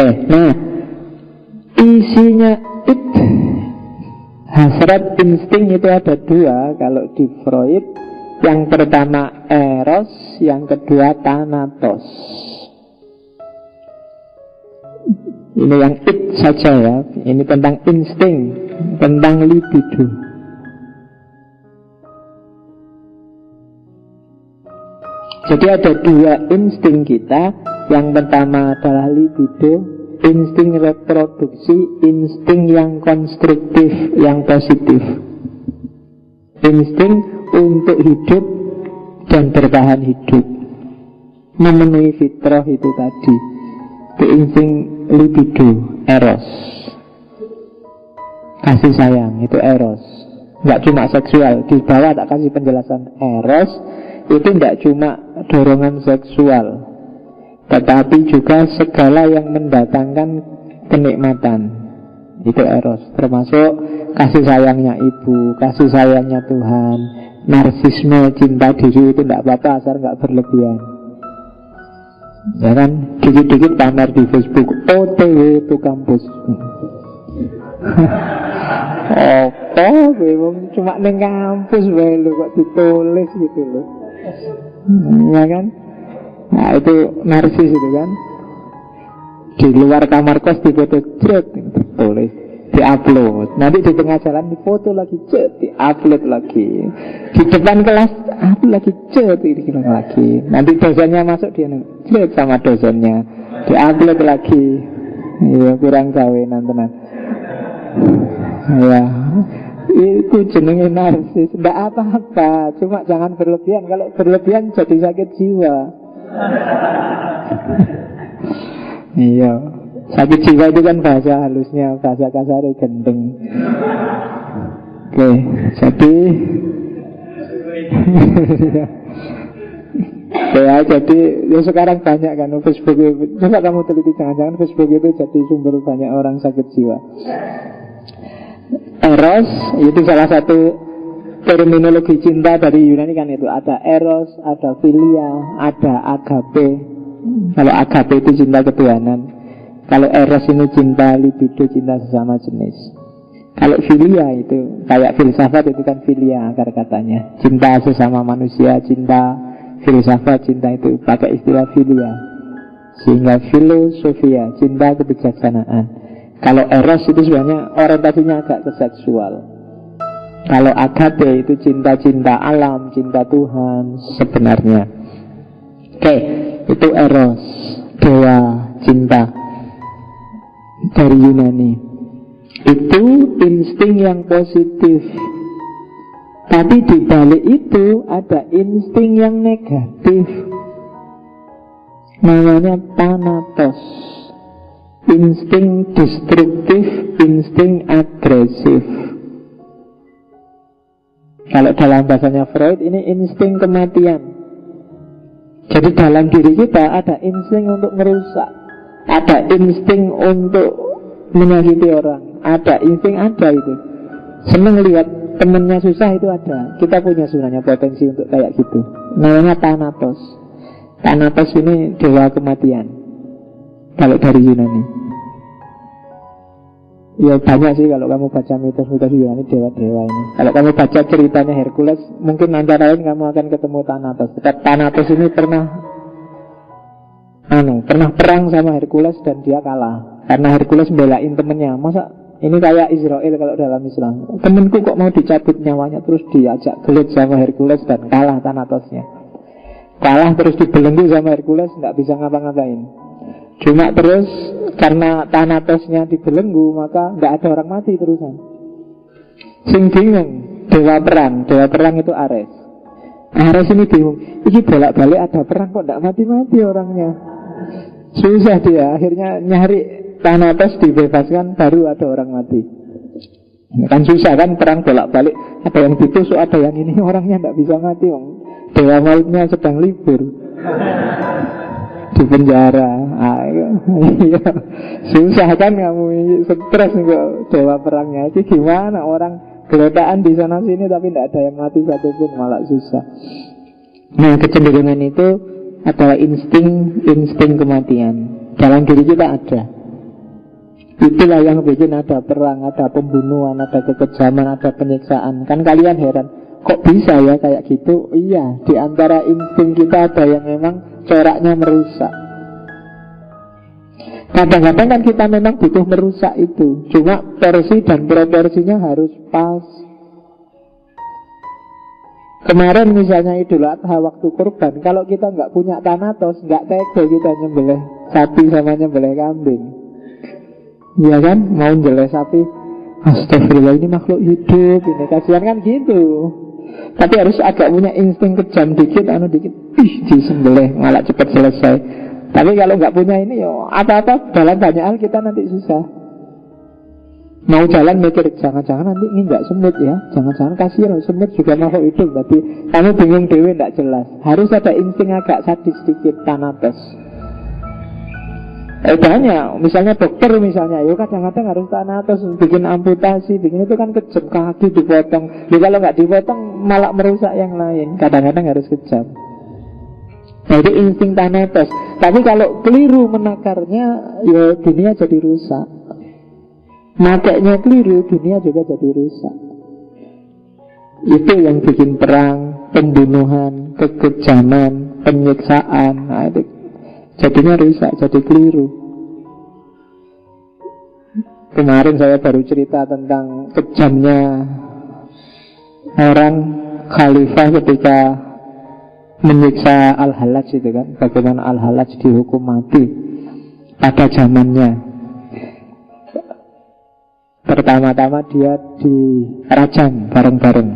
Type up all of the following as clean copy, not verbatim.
Oke, nah isinya hasrat insting itu ada dua kalau di Freud. Yang pertama eros, yang kedua thanatos. Ini yang saja ya. Ini tentang insting, tentang libido. Jadi ada dua insting kita. Yang pertama adalah libido, insting reproduksi, insting yang konstruktif, yang positif. Insting untuk hidup dan bertahan hidup, memenuhi fitrah itu tadi. Itu insting libido, eros. Kasih sayang, itu eros. Nggak cuma seksual. Di bawah tak kasih penjelasan. Eros itu nggak cuma dorongan seksual, tetapi juga segala yang mendatangkan kenikmatan. Itu eros. Termasuk kasih sayangnya ibu, kasih sayangnya Tuhan. Narsisme, cinta diri itu tidak apa-apa asal nggak berlebihan. Ya kan, dikit-dikit pamer di Facebook, OTW itu kampus. Apa? Cuma neng kampus lu kok ditulis gitu loh. Ya kan? Nah itu narsis itu kan. Di luar kamar kos difoto jet, ditulis, diupload. Nanti di tengah jalan difoto lagi jet, diupload lagi. Di depan kelas upload lagi jet, diulang lagi. Nanti dosennya masuk dia jet sama dosennya, diupload lagi. Iya kurang kawinan tenan. Ya itu jenenge narsis. Tidak apa-apa, cuma jangan berlebihan. Kalau berlebihan jadi sakit jiwa. Iya, sakit jiwa itu kan bahasa halusnya, bahasa kasarnya gendeng. Oke, jadi ya jadi ya sekarang banyak kan Facebook itu. Coba kamu teliti, jangan-jangan Facebook itu jadi sumber banyak orang sakit jiwa. Eros itu salah satu terminologi cinta dari Yunani kan itu. Ada eros, ada filia, ada agape. Kalau agape itu cinta ketuhanan. Kalau eros ini cinta libido, cinta sesama jenis. Kalau filia itu kayak filsafat itu kan filia akar katanya. Cinta sesama manusia, cinta filsafat, cinta itu pakai istilah filia. Sehingga filosofia, cinta kebijaksanaan. Kalau eros itu sebenarnya orientasinya agak ke seksual. Kalau agape itu cinta-cinta alam, cinta Tuhan sebenarnya. Oke, itu eros, dewa cinta dari Yunani. Itu insting yang positif. Tapi di balik itu ada insting yang negatif. Namanya thanatos. Insting destruktif, insting agresif. Kalau dalam bahasanya Freud ini insting kematian. Jadi dalam diri kita ada insting untuk merusak, ada insting untuk menyakiti orang, ada insting, ada itu. Seneng lihat temennya susah itu ada. Kita punya sebenarnya potensi untuk kayak gitu. Namanya thanatos. Thanatos ini dewa kematian kalau dari Yunani. Ya banyak sih kalau kamu baca mitos-mitos Yunani, dewa-dewa ini. Kalau kamu baca ceritanya Hercules, mungkin antara lain kamu akan ketemu Thanatos. Thanatos ini pernah perang sama Hercules dan dia kalah. Karena Hercules belain temennya. Masa ini kayak Israel kalau dalam Islam. Temenku kok mau dicabut nyawanya, terus diajak gelut sama Hercules dan kalah Thanatosnya. Kalah terus dibelenggu sama Hercules, nggak bisa ngapa-ngapain. Cuma terus karena Thanatosnya dibelenggu, maka nggak ada orang mati terusan. Sing bingung dewa perang itu Ares. Ares ini bingung, ini bolak-balik ada perang kok nggak mati-mati orangnya. Susah dia, akhirnya nyari Thanatos dibebaskan, baru ada orang mati. Kan susah kan perang bolak-balik, ada yang ditusuk, ada yang ini, orangnya nggak bisa mati. Dewa mautnya sedang libur di penjara. Iya. Susah kan kamu, stres kok dewa perangnya. Itu gimana orang geletaan di sana sini tapi tidak ada yang mati satupun, malah susah. Nah kecenderungan itu adalah insting kematian dalam diri kita ada. Itulah yang bikin ada perang, ada pembunuhan, ada kekejaman, ada penyiksaan. Kan kalian heran, kok bisa ya kayak gitu? Iya, di antara insting kita ada yang memang coraknya merusak. Kadang-kadang kan kita memang butuh merusak itu, cuma porsi dan proporsinya harus pas. Kemarin misalnya Idul Adha waktu kurban, kalau kita nggak punya Thanatos, nggak tega kita nyembelih sapi sama nyembelih kambing. Iya kan, mau nyembelih sapi, astagfirullah ini makhluk hidup, ini kasihan kan gitu. Tapi harus agak punya insting kejam dikit, dikit, disembelih malah cepat selesai. Tapi kalau nggak punya ini, yo apa-apa dalam banyak hal kita nanti susah. Mau jalan mikir, jangan-jangan nanti ini nggak semut ya, jangan-jangan kasihan semut juga makhluk hidup. Tapi kamu bingung dewe nggak jelas. Harus ada insting agak sadis sedikit, Thanatos. Banyak, misalnya dokter misalnya, yo kadang-kadang harus Thanatos, bikin amputasi, bikin itu kan kejam, kaki dipotong. Jadi kalau nggak dipotong malah merusak yang lain. Kadang-kadang harus kejam. Nah itu insting Thanatos. Tapi kalau keliru menakarnya, ya dunia jadi rusak. Makanya keliru, dunia juga jadi rusak. Itu yang bikin perang, pembunuhan, kekejaman, penyiksaan. Nah itu jadinya rusak, jadi keliru. Kemarin saya baru cerita tentang kejamnya orang khalifah ketika menyiksa Al-Hallaj itu kan. Bagaimana Al-Hallaj dihukum mati pada zamannya. Pertama-tama dia dirajam bareng-bareng.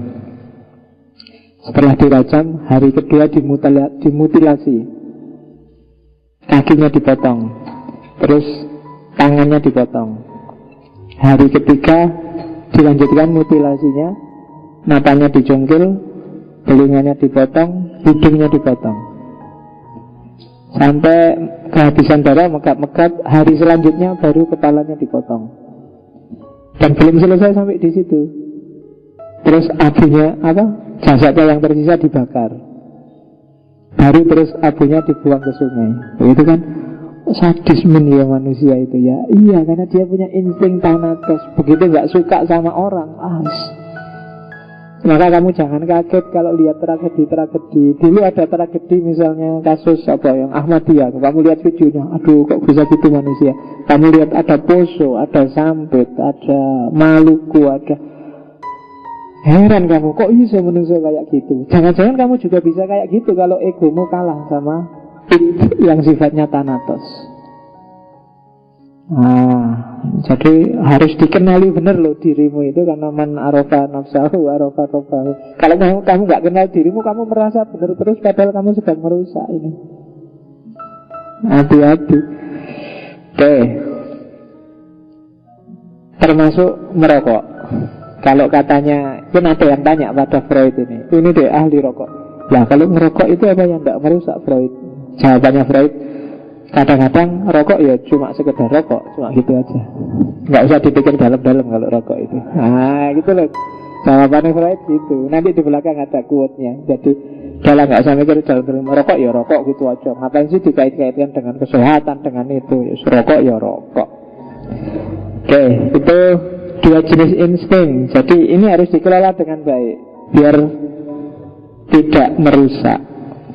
Setelah dirajam, hari kedua dimutilasi. Kakinya dipotong, terus tangannya dipotong. Hari ketiga dilanjutkan mutilasinya, matanya dicungkil, telinganya dipotong, hidungnya dipotong, sampai kehabisan darah megap-megap. Hari selanjutnya baru kepalanya dipotong. Dan belum selesai sampai di situ. Terus abunya jasadnya yang tersisa dibakar. Baru terus abunya dibuang ke sungai. Itu kan sadisme ya manusia itu ya. Iya, karena dia punya insting Thanatos. Begitu gak suka sama orang, maka kamu jangan kaget kalau lihat tragedi-tragedi. Dulu ada tragedi misalnya kasus yang Ahmadiyah. Kamu lihat videonya, aduh kok bisa gitu manusia. Kamu lihat ada Poso, ada Sampit, ada Maluku, ada. Heran kamu, kok bisa manusia kayak gitu. Jangan-jangan kamu juga bisa kayak gitu kalau egomu kalah sama yang sifatnya Thanatos. Jadi harus dikenali benar loh dirimu itu. Karena man arofa nafsahu arofa rofahu. Kalau kamu gak kenal dirimu, kamu merasa benar terus, padahal kamu sedang merusak ini. Hati-hati. Oke. Termasuk merokok. Kalau katanya, kan ada yang tanya pada Freud ini deh ahli rokok. Lah kalau ngerokok itu apa yang tidak merusak Freud? Jawabannya Freud, kadang-kadang rokok ya cuma sekedar rokok, cuma gitu aja. Nggak usah dipikir dalam-dalam kalau rokok itu. Gitu loh. Jawabannya Freud gitu. Nanti di belakang ada quote-nya. Jadi dalam nggak usah mikir dalam-dalam. Rokok ya rokok gitu aja. Ngapain sih dikait-kaitkan dengan kesehatan, dengan itu? Rokok ya rokok. Oke, itu dua jenis insting. Jadi ini harus dikelola dengan baik biar tidak merusak.